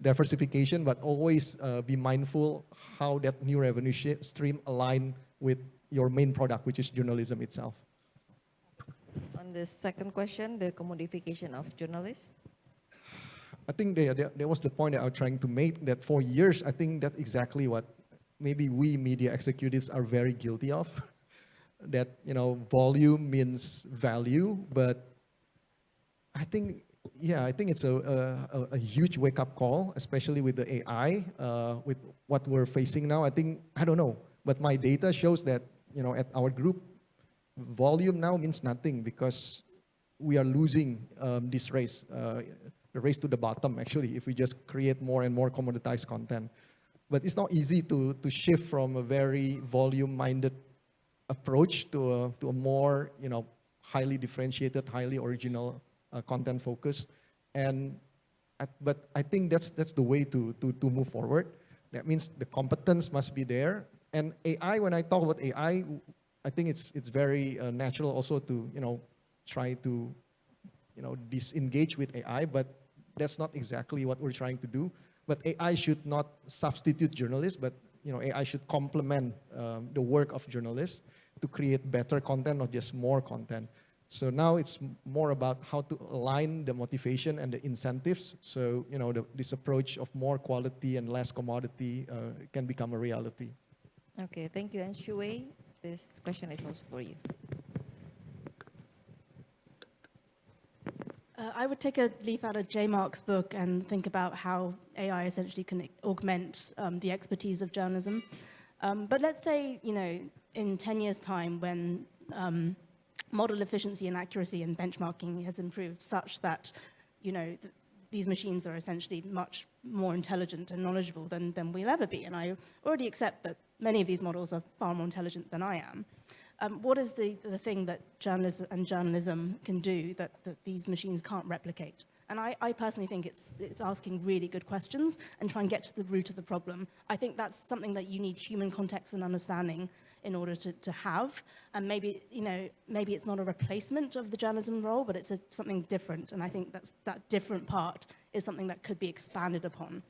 diversification, but always be mindful how that new revenue stream align with your main product, which is journalism itself. On the second question, the commodification of journalists. I think there was the point that I was trying to make, that for years, I think that's exactly what maybe we media executives are very guilty of. That volume means value, but I think it's a huge wake-up call, especially with the AI, with what we're facing now. I don't know, but my data shows that at our group, volume now means nothing, because we are losing this race, the race to the bottom, actually, if we just create more and more commoditized content. But it's not easy to shift from a very volume-minded approach to a more highly differentiated, highly original content focused. And but I think that's the way to move forward. That means the competence must be there. And AI, when I talk about AI, I think it's very natural also to try to disengage with AI, but that's not exactly what we're trying to do. But AI should not substitute journalists, but AI should complement the work of journalists to create better content, not just more content. So now it's more about how to align the motivation and the incentives. So this approach of more quality and less commodity can become a reality. Okay, thank you. And Shuwei, this question is also for you. I would take a leaf out of Jaemark's book and think about how AI essentially can augment the expertise of journalism. But let's say, in 10 years' time, when model efficiency and accuracy and benchmarking has improved such that, these machines are essentially much more intelligent and knowledgeable than we'll ever be. And I already accept that many of these models are far more intelligent than I am. What is the thing that journalism can do that these machines can't replicate? And I personally think it's asking really good questions and try and get to the root of the problem. I think that's something that you need human context and understanding in order to have. And maybe it's not a replacement of the journalism role, but it's something different. And I think that different part is something that could be expanded upon.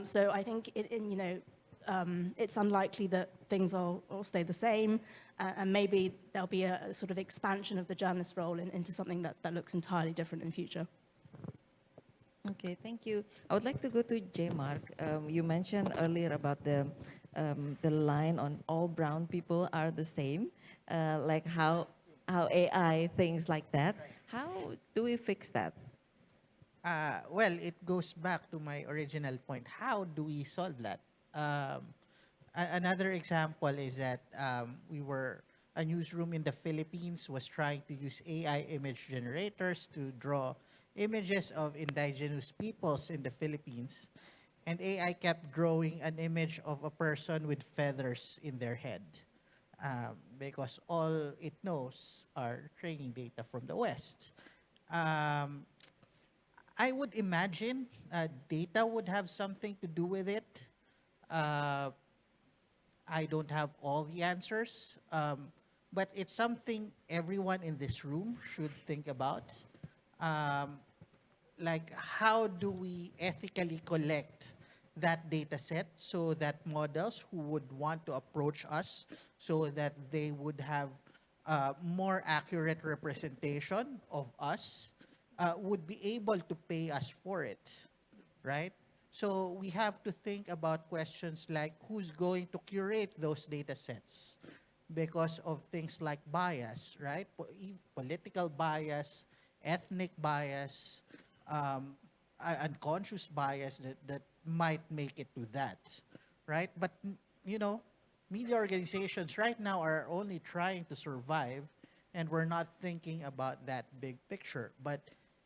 So I think it's unlikely that things will stay the same, and maybe there'll be a sort of expansion of the journalist role into something that looks entirely different in future. Okay, thank you. I would like to go to Jaemark. You mentioned earlier about the line on all brown people are the same, like how AI thinks like that. How do we fix that? Well, it goes back to my original point. How do we solve that? Another example is that a newsroom in the Philippines was trying to use AI image generators to draw images of indigenous peoples in the Philippines, and AI kept drawing an image of a person with feathers in their head because all it knows are training data from the West. I would imagine data would have something to do with it. I don't have all the answers, but it's something everyone in this room should think about. Like, how do we ethically collect that data set so that models who would want to approach us so that they would have more accurate representation of us would be able to pay us for it, right? So we have to think about questions like who's going to curate those data sets because of things like bias, right? Political bias, ethnic bias, unconscious bias that might make it to that, right? But, media organizations right now are only trying to survive, and we're not thinking about that big picture. But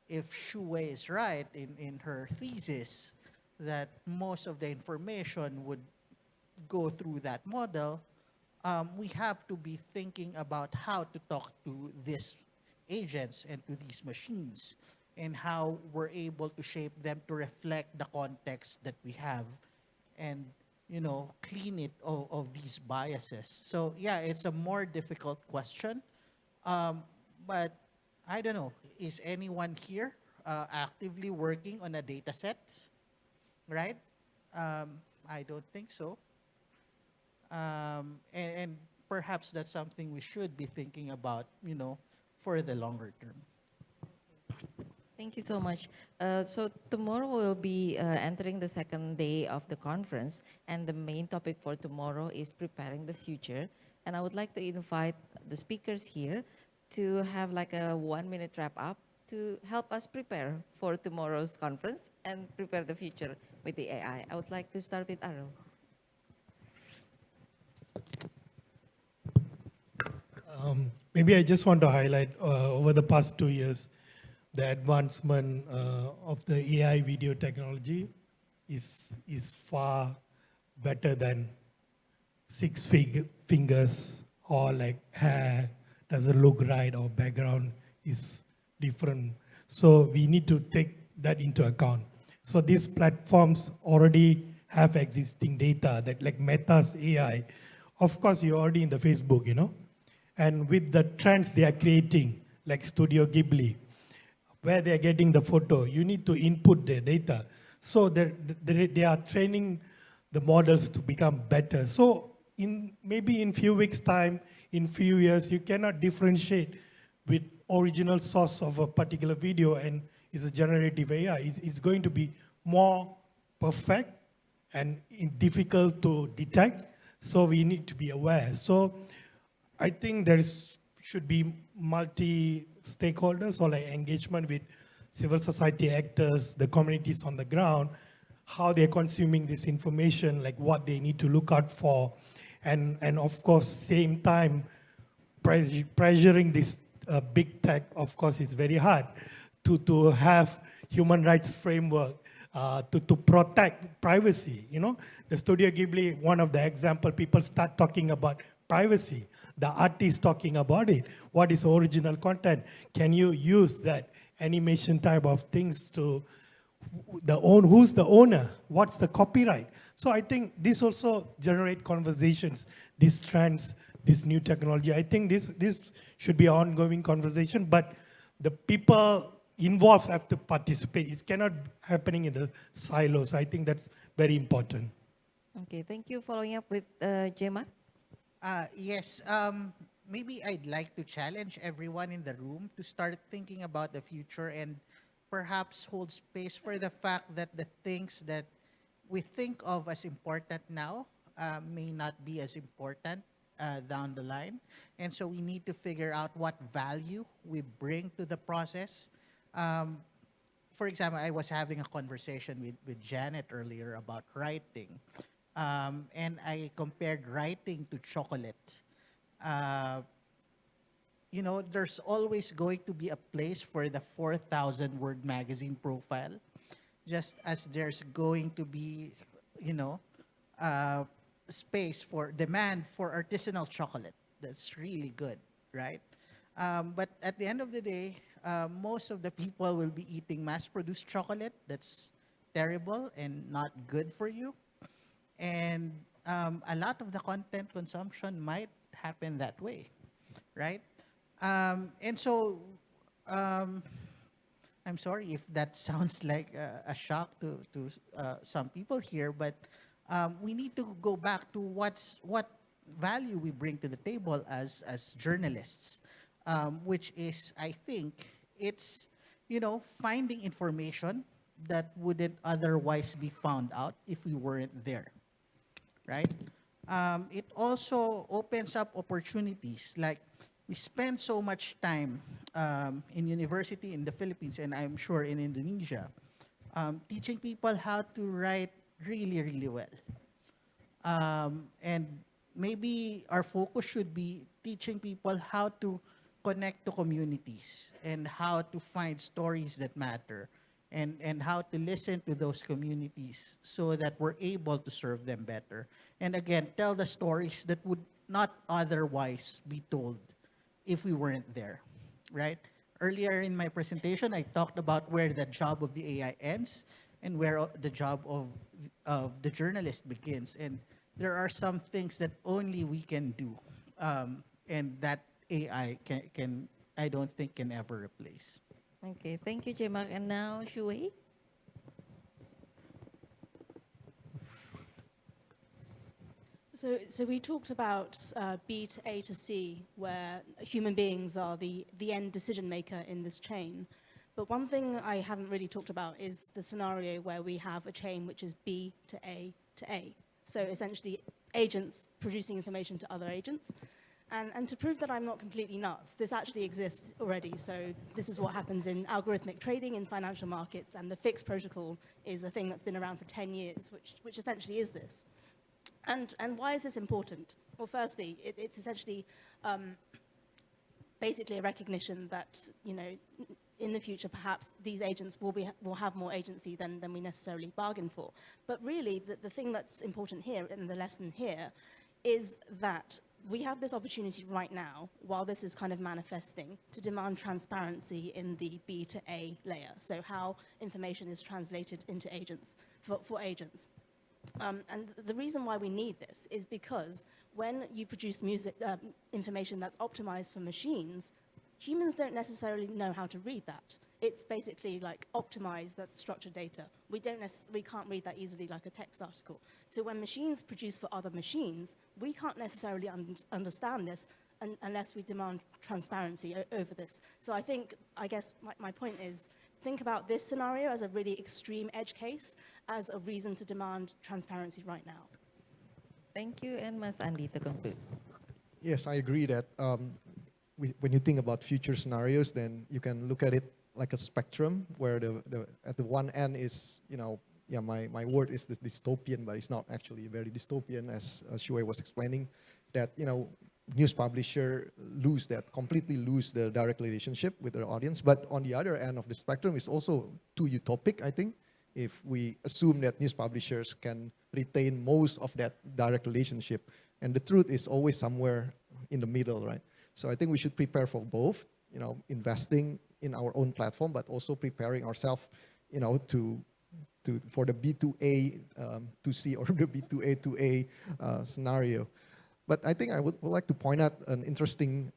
if Shuwei is right in her thesis that most of the information would go through that model, we have to be thinking about how to talk to these agents and to these machines and how we're able to shape them to reflect the context that we have and, clean it of these biases. So, yeah, it's a more difficult question. But I don't know, is anyone here actively working on a data set? Right? I don't think so. And perhaps that's something we should be thinking about, for the longer term. Thank you so much. So tomorrow we'll be entering the second day of the conference, and the main topic for tomorrow is preparing the future. And I would like to invite the speakers here to have like a 1-minute wrap up to help us prepare for tomorrow's conference and prepare the future with the AI. I would like to start with Arul. Maybe I just want to highlight over the past 2 years, the advancement of the AI video technology is far better than 6 fingers or like hair doesn't look right or background is different. So we need to take that into account. So these platforms already have existing data that like Meta's AI. Of course, you're already in the Facebook, you know, and with the trends they are creating, like Studio Ghibli, where they're getting the photo, you need to input their data. So they are training the models to become better. So maybe in few weeks' time, in few years, you cannot differentiate with original source of a particular video and it's a generative AI. It's going to be more perfect and difficult to detect. So we need to be aware. So I think there should be multi-stakeholders or like engagement with civil society actors, the communities on the ground, how they're consuming this information, like what they need to look out for, and of course, same time, pressuring this big tech, of course, is very hard to have human rights framework to protect privacy. You know, the Studio Ghibli, one of the example, people start talking about privacy. The artist talking about it. What is original content? Can you use that animation type of things to who's the owner? What's the copyright? So I think this also generate conversations, these trends, this new technology. I think this should be an ongoing conversation, but the people involved have to participate. It cannot happening in the silos. I think that's very important. Okay, thank you. Following up with Jaemark. Yes, maybe I'd like to challenge everyone in the room to start thinking about the future and perhaps hold space for the fact that the things that we think of as important now may not be as important down the line. And so we need to figure out what value we bring to the process. For example, I was having a conversation with Janet earlier about writing. And I compared writing to chocolate. You know, there's always going to be a place for the 4,000 word magazine profile, just as there's going to be, you know, space for demand for artisanal chocolate. That's really good, right? But at the end of the day, most of the people will be eating mass-produced chocolate. That's terrible and not good for you. And a lot of the content consumption might happen that way, right? And so, I'm sorry if that sounds like a shock to some people here, but we need to go back to what value we bring to the table as journalists, which is, I think, it's, you know, finding information that wouldn't otherwise be found out if we weren't there, right? It also opens up opportunities. Like, we spend so much time in university in the Philippines, and I'm sure in Indonesia, teaching people how to write really, really well. And maybe our focus should be teaching people how to connect to communities and how to find stories that matter and how to listen to those communities so that we're able to serve them better. And again, tell the stories that would not otherwise be told if we weren't there, right? Earlier in my presentation, I talked about where the job of the AI ends and where the job of the journalist begins. And there are some things that only we can do, and that AI can I don't think can ever replace. Okay, thank you, Jaemark. And now, Shuwei. So we talked about B to A to C, where human beings are the end decision maker in this chain. But one thing I haven't really talked about is the scenario where we have a chain which is B to A to A. So essentially, agents producing information to other agents. And to prove that I'm not completely nuts, this actually exists already. So this is what happens in algorithmic trading in financial markets, and the FIX protocol is a thing that's been around for 10 years, which essentially is this. And why is this important? Well, firstly, it's essentially basically a recognition that, you know, in the future, perhaps these agents will have more agency than we necessarily bargained for. But really, the thing that's important here, and the lesson here, is that we have this opportunity right now, while this is kind of manifesting, to demand transparency in the B to A layer, so how information is translated into agents, for agents. And the reason why we need this is because when you produce information that's optimized for machines, humans don't necessarily know how to read that. It's basically like optimized, that's structured data. We can't read that easily like a text article. So when machines produce for other machines, we can't necessarily understand this unless we demand transparency over this. So I guess my point is, think about this scenario as a really extreme edge case as a reason to demand transparency right now. Thank you, and Mas Andi to conclude. Yes, I agree that when you think about future scenarios, then you can look at it like a spectrum where at the one end is, my word is this dystopian, but it's not actually very dystopian, as Shuwei was explaining, that, news publisher completely lose the direct relationship with their audience. But on the other end of the spectrum is also too utopic, I think, if we assume that news publishers can retain most of that direct relationship. And the truth is always somewhere in the middle, right? So I think we should prepare for both, investing in our own platform, but also preparing ourselves, for the B2A to C or the B2A to A scenario. But I think I would like to point out an interesting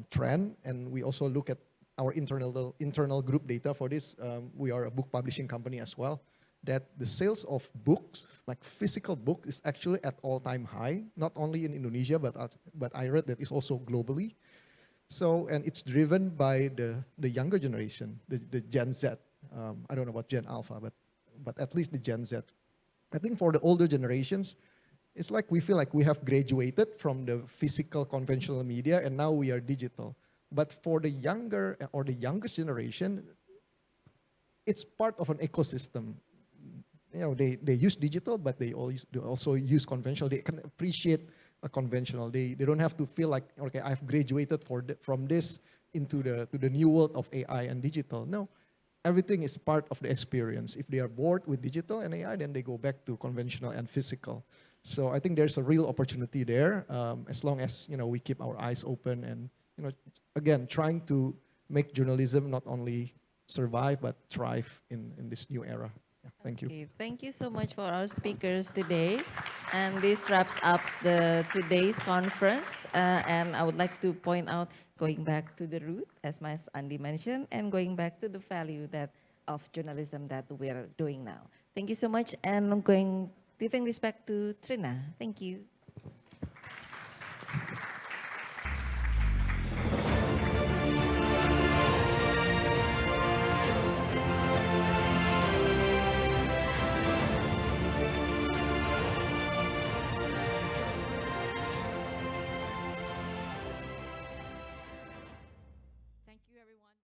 trend, and we also look at our internal group data for this. We are a book publishing company as well, that the sales of books, like physical book, is actually at all-time high, not only in Indonesia, but I read that it's also globally. So, and it's driven by the younger generation, the Gen Z. I don't know about Gen Alpha, but at least the Gen Z. I think for the older generations, it's like we feel like we have graduated from the physical conventional media and now we are digital. But for the younger or the youngest generation, it's part of an ecosystem. They use digital, but they also use conventional. They can appreciate a conventional. They don't have to feel like, okay, I've graduated from this into the new world of AI and digital. No, everything is part of the experience. If they are bored with digital and AI, then they go back to conventional and physical. So I think there's a real opportunity there, as long as we keep our eyes open and again trying to make journalism not only survive but thrive in this new era. Yeah, thank you. Okay, thank you so much for our speakers today, and this wraps up today's conference. And I would like to point out, going back to the root, as Mas Andi mentioned, and going back to the value of journalism that we are doing now. Thank you so much, and I'm giving respect to Trina. Thank you.